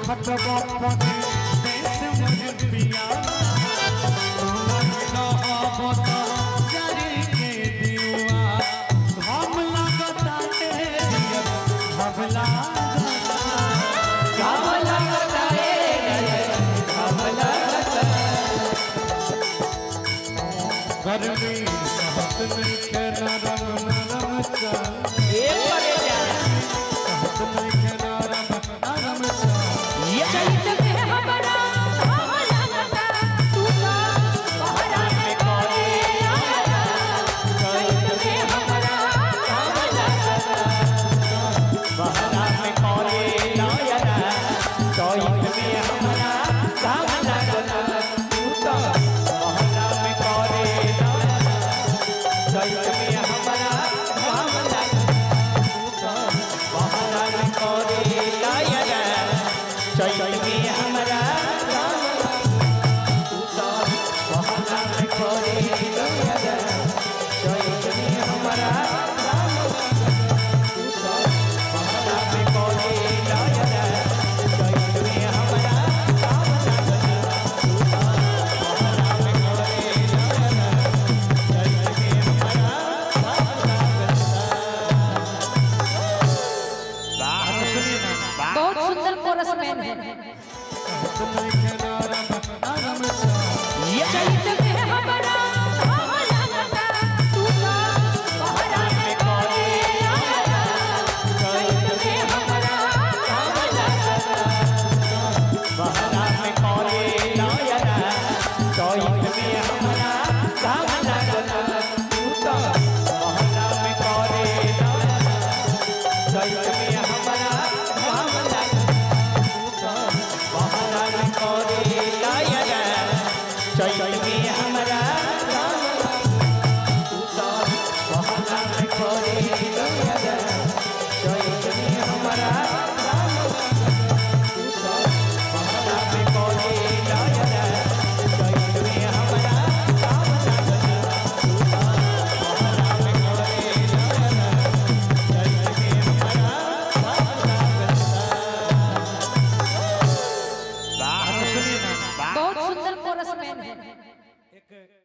खटबा पने देश मुझ पिया ना बता जारी के दिवा हम लगता है हम लगता गर्मी सहत नहीं के नरम नरम चल सहत नहीं के नरम नरम चल चैत में हमारा हम लगता तू ना बहरा में करे आया चैत में हमारा हम लगता बहरा में करे नयना चैत में हमरा काम लगना तू तो बहरा में करे नयना चैत में हमरा काम लगना तू तो बहरा में करे नयना चैत में हमरा काम लगना तू तो बहरा में करे नयना चैत में हमरा काम लगना तू तो बहरा में करे नयना चैत में हमरा काम लगना तू तो बहरा में करे नयना चैत में हमरा काम लगना। बहुत सुंदर कोरस मैन है सहत नहीं के